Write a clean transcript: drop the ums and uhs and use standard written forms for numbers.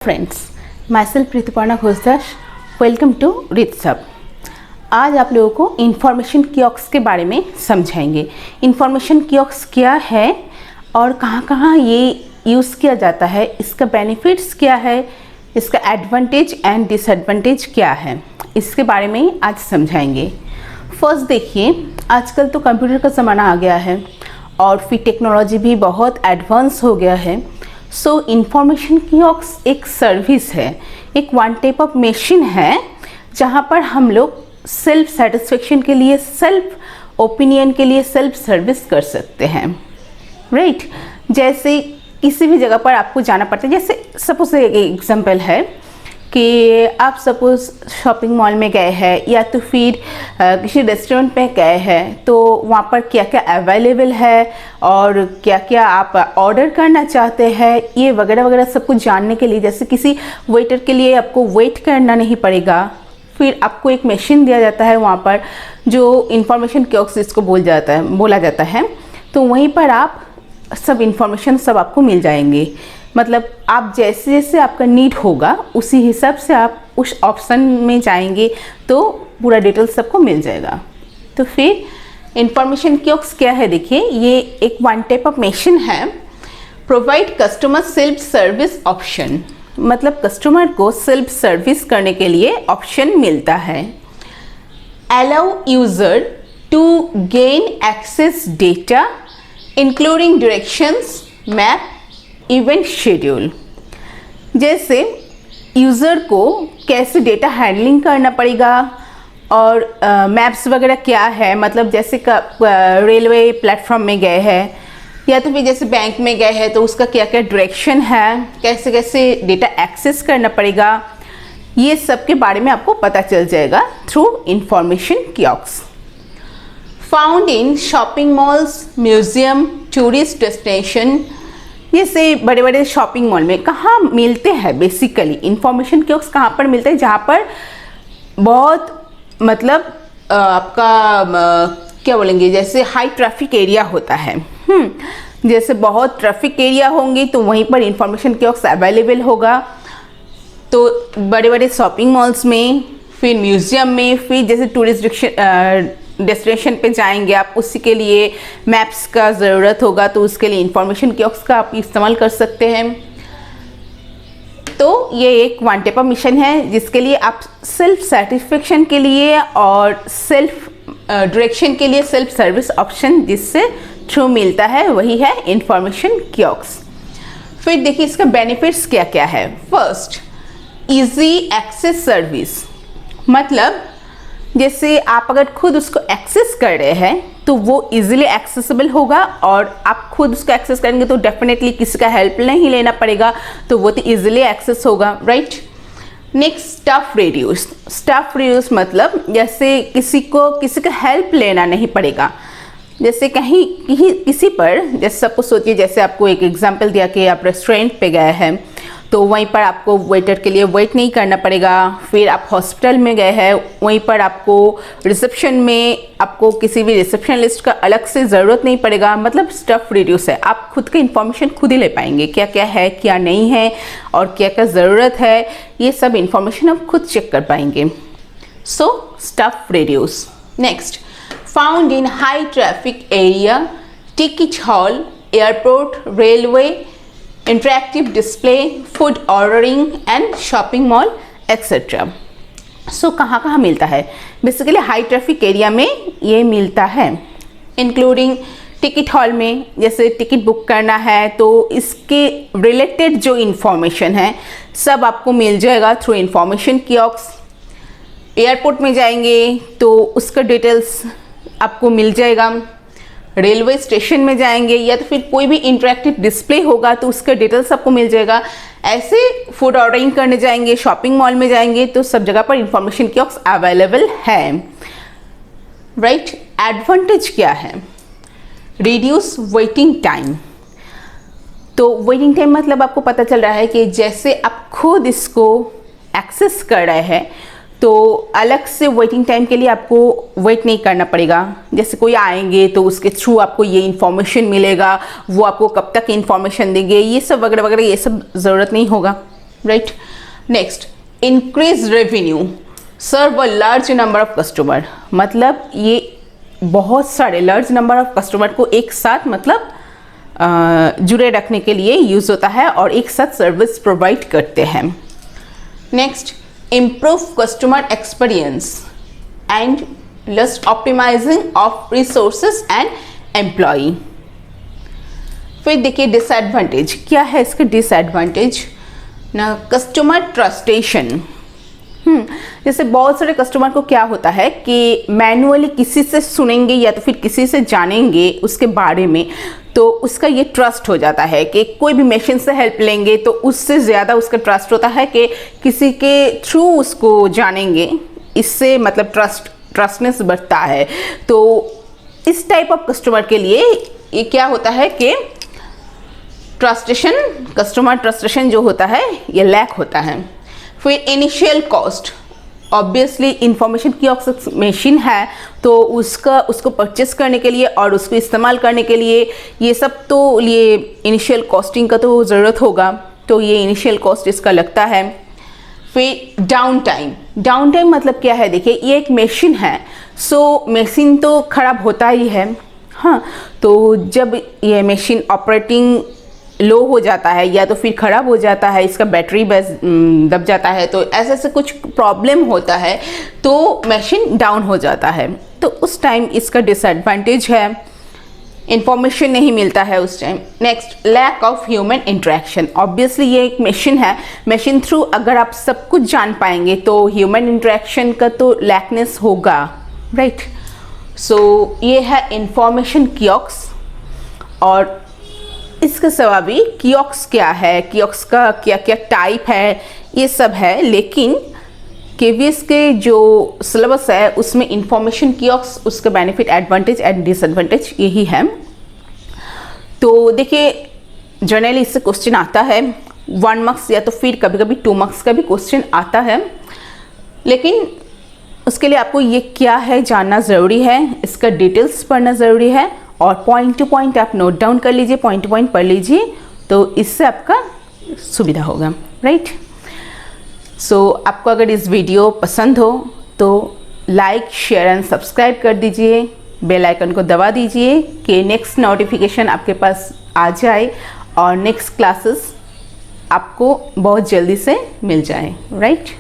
Friends, myself Pritiparna Ghoshdas, welcome to रित्सब। आज आप लोगों को इंफॉर्मेशन कियोस्क के बारे में समझाएंगे। इंफॉर्मेशन कियोस्क क्या है और कहाँ कहाँ ये यूज़ किया जाता है, इसका बेनिफिट्स क्या है, इसका एडवांटेज एंड डिसएडवांटेज क्या है, इसके बारे में आज समझाएंगे। फर्स्ट देखिए, आजकल तो कंप्यूटर का ज़माना आ गया है और फिर टेक्नोलॉजी भी बहुत एडवांस हो गया है। सो इंफॉर्मेशन कियोस्क एक सर्विस है, एक वन टाइप ऑफ मशीन है जहाँ पर हम लोग सेल्फ सेटिस्फेक्शन के लिए, सेल्फ ओपिनियन के लिए सेल्फ सर्विस कर सकते हैं, राइट। जैसे किसी भी जगह पर आपको जाना पड़ता है, जैसे सपोज एक एग्जांपल है कि आप सपोज शॉपिंग मॉल में गए हैं या तो फिर किसी रेस्टोरेंट में गए हैं, तो वहाँ पर क्या क्या अवेलेबल है और क्या क्या आप ऑर्डर करना चाहते हैं, ये वगैरह वगैरह सब कुछ जानने के लिए, जैसे किसी वेटर के लिए आपको वेट करना नहीं पड़ेगा। फिर आपको एक मशीन दिया जाता है वहाँ पर जो इंफॉर्मेशन कियोस्क जिसको बोला जाता है, तो वहीं पर आप सब इंफॉर्मेशन सब आपको मिल जाएंगे। मतलब आप जैसे जैसे आपका नीड होगा उसी हिसाब से आप उस ऑप्शन में जाएंगे तो पूरा डिटेल सबको मिल जाएगा। तो फिर इंफॉर्मेशन कियोस्क क्या है, देखिए ये एक वन टाइप ऑफ मशीन है। Provide customer self service option, मतलब कस्टमर को सेल्फ सर्विस करने के लिए ऑप्शन मिलता है। Allow user to gain access data including directions, map, event schedule. जैसे यूज़र को कैसे डेटा हैंडलिंग करना पड़ेगा और मैप्स वगैरह क्या है, मतलब जैसे रेलवे प्लेटफॉर्म में गए हैं या तो फिर जैसे बैंक में गए हैं तो उसका क्या क्या डायरेक्शन है, कैसे कैसे डेटा एक्सेस करना पड़ेगा, ये सब के बारे में आपको पता चल जाएगा through information kiosk. Found in shopping malls, museum, tourist destination. जैसे बड़े बड़े शॉपिंग मॉल में कहाँ मिलते हैं बेसिकली इंफॉर्मेशन कियोस्क, कहाँ पर मिलते हैं, जहाँ पर बहुत मतलब आपका क्या बोलेंगे, जैसे हाई ट्रैफिक एरिया होता है। जैसे बहुत ट्रैफिक एरिया होंगे तो वहीं पर इंफॉर्मेशन कियोस्क अवेलेबल होगा। तो बड़े बड़े शॉपिंग मॉल्स में, फिर म्यूज़ियम में, फिर जैसे टूरिस्ट डेस्टिनेशन पे जाएंगे आप, उसी के लिए मैप्स का ज़रूरत होगा, तो उसके लिए इंफॉर्मेशन कियोस्क का आप इस्तेमाल कर सकते हैं। तो ये एक वन टाइप ऑफ मिशन है जिसके लिए आप सेल्फ सेटिस्फेक्शन के लिए और सेल्फ डायरेक्शन के लिए सेल्फ सर्विस ऑप्शन जिससे थ्रू मिलता है, वही है इंफॉर्मेशन कियोस्क। फिर देखिए इसका बेनिफिट्स क्या क्या है। फर्स्ट, इजी एक्सेस सर्विस, मतलब जैसे आप अगर खुद उसको एक्सेस कर रहे हैं तो वो इजीली एक्सेसिबल होगा और आप खुद उसको एक्सेस करेंगे तो डेफिनेटली किसी का हेल्प नहीं लेना पड़ेगा, तो वो तो इजीली एक्सेस होगा, right. Next, staff reduce. Staff reduce मतलब जैसे किसी का हेल्प लेना नहीं पड़ेगा। जैसे कहीं किसी पर, जैसे सबको सोचिए, जैसे आपको एक एग्जांपल दिया कि आप रेस्टोरेंट पे गए हैं तो वहीं पर आपको वेटर के लिए वेट नहीं करना पड़ेगा। फिर आप हॉस्पिटल में गए हैं, वहीं पर आपको रिसेप्शन में आपको किसी भी रिसेप्शनिस्ट का अलग से ज़रूरत नहीं पड़ेगा। मतलब स्टफ रिड्यूस है, आप खुद का इंफॉर्मेशन खुद ही ले पाएंगे, क्या क्या है, क्या नहीं है और क्या क्या ज़रूरत है, ये सब इंफॉर्मेशन आप खुद चेक कर पाएंगे। So stuff reduce. Next, found in high traffic area, ticket hall, airport, railway, interactive display, food ordering and shopping mall etcetera. So कहाँ कहाँ मिलता है, बेसिकली हाई ट्रैफिक एरिया में ये मिलता है, इंक्लूडिंग टिकट हॉल में, जैसे टिकट बुक करना है तो इसके रिलेटेड जो इंफॉर्मेशन है सब आपको मिल जाएगा थ्रू इंफॉर्मेशन कियोस्क। एयरपोर्ट में जाएंगे तो उसका डिटेल्स आपको मिल जाएगा। रेलवे स्टेशन में जाएंगे या तो फिर कोई भी इंटरैक्टिव डिस्प्ले होगा तो उसका डिटेल्स आपको मिल जाएगा। ऐसे फूड ऑर्डरिंग करने जाएंगे, शॉपिंग मॉल में जाएंगे तो सब जगह पर इंफॉर्मेशन कियोस्क अवेलेबल है, राइट। एडवांटेज क्या है, रिड्यूस वेटिंग टाइम। तो वेटिंग टाइम मतलब आपको पता चल रहा है कि जैसे आप खुद इसको एक्सेस कर रहे हैं तो अलग से वेटिंग टाइम के लिए आपको वेट नहीं करना पड़ेगा। जैसे कोई आएंगे तो उसके थ्रू आपको ये इन्फॉर्मेशन मिलेगा, वो आपको कब तक इन्फॉर्मेशन देंगे, ये सब वगैरह वगैरह, ये सब ज़रूरत नहीं होगा, right. Next, increase revenue, serve a large number of customer, मतलब ये बहुत सारे लार्ज नंबर ऑफ कस्टमर को एक साथ मतलब जुड़े रखने के लिए यूज़ होता है और एक साथ सर्विस प्रोवाइड करते हैं। Next, improve customer experience and last optimizing of resources and employee. फिर देखिए डिसएडवांटेज, क्या है इसका डिसएडवांटेज ना, कस्टमर ट्रस्टेशन। जैसे बहुत सारे कस्टमर को क्या होता है कि मैनुअली किसी से सुनेंगे या तो फिर किसी से जानेंगे उसके बारे में, तो उसका ये ट्रस्ट हो जाता है कि कोई भी मशीन से हेल्प लेंगे तो उससे ज़्यादा उसका ट्रस्ट होता है कि किसी के थ्रू उसको जानेंगे, इससे मतलब ट्रस्टनेस बढ़ता है। तो इस टाइप ऑफ कस्टमर के लिए ये क्या होता है कि कस्टमर ट्रस्टेशन जो होता है ये लैक होता है। फिर initial cost, obviously information kiosk machine है तो उसको परचेस करने के लिए और उसको इस्तेमाल करने के लिए ये सब तो ये इनिशियल कॉस्टिंग का तो ज़रूरत होगा, तो ये इनिशियल कॉस्ट इसका लगता है। फिर डाउन टाइम मतलब क्या है, देखिए ये एक मशीन है, सो मशीन तो ख़राब होता ही है, हाँ, तो जब ये मशीन ऑपरेटिंग लो हो जाता है या तो फिर ख़राब हो जाता है, इसका बैटरी बस दब जाता है, तो ऐसे कुछ प्रॉब्लम होता है तो मशीन डाउन हो जाता है, तो उस टाइम इसका डिसएडवांटेज है, इंफॉर्मेशन नहीं मिलता है उस time. Next, lack of human interaction, obviously ये एक मशीन है, मशीन थ्रू अगर आप सब कुछ जान पाएंगे तो ह्यूमन इंटरेक्शन का तो लैकनेस होगा, राइट। सो ये है इंफॉर्मेशन कियोस्क। और इसके सिवा भी कियोस्क क्या है, कियोस्क का क्या क्या टाइप है, ये सब है, लेकिन केवीएस के जो सिलेबस है उसमें इंफॉर्मेशन कियोस्क, उसका बेनिफिट, एडवांटेज एंड डिसएडवांटेज यही है। तो देखिए जनरली इससे क्वेश्चन आता है 1 मार्क्स या तो फिर कभी कभी 2 मार्क्स का भी क्वेश्चन आता है, लेकिन उसके लिए आपको ये क्या है जानना ज़रूरी है, इसका डिटेल्स पढ़ना ज़रूरी है और पॉइंट टू पॉइंट आप नोट डाउन कर लीजिए, पॉइंट टू पॉइंट पढ़ लीजिए, तो इससे आपका सुविधा होगा, राइट। सो आपको अगर इस वीडियो पसंद हो तो लाइक, शेयर एंड सब्सक्राइब कर दीजिए, बेल आइकन को दबा दीजिए कि नेक्स्ट नोटिफिकेशन आपके पास आ जाए और नेक्स्ट क्लासेस आपको बहुत जल्दी से मिल जाए, राइट।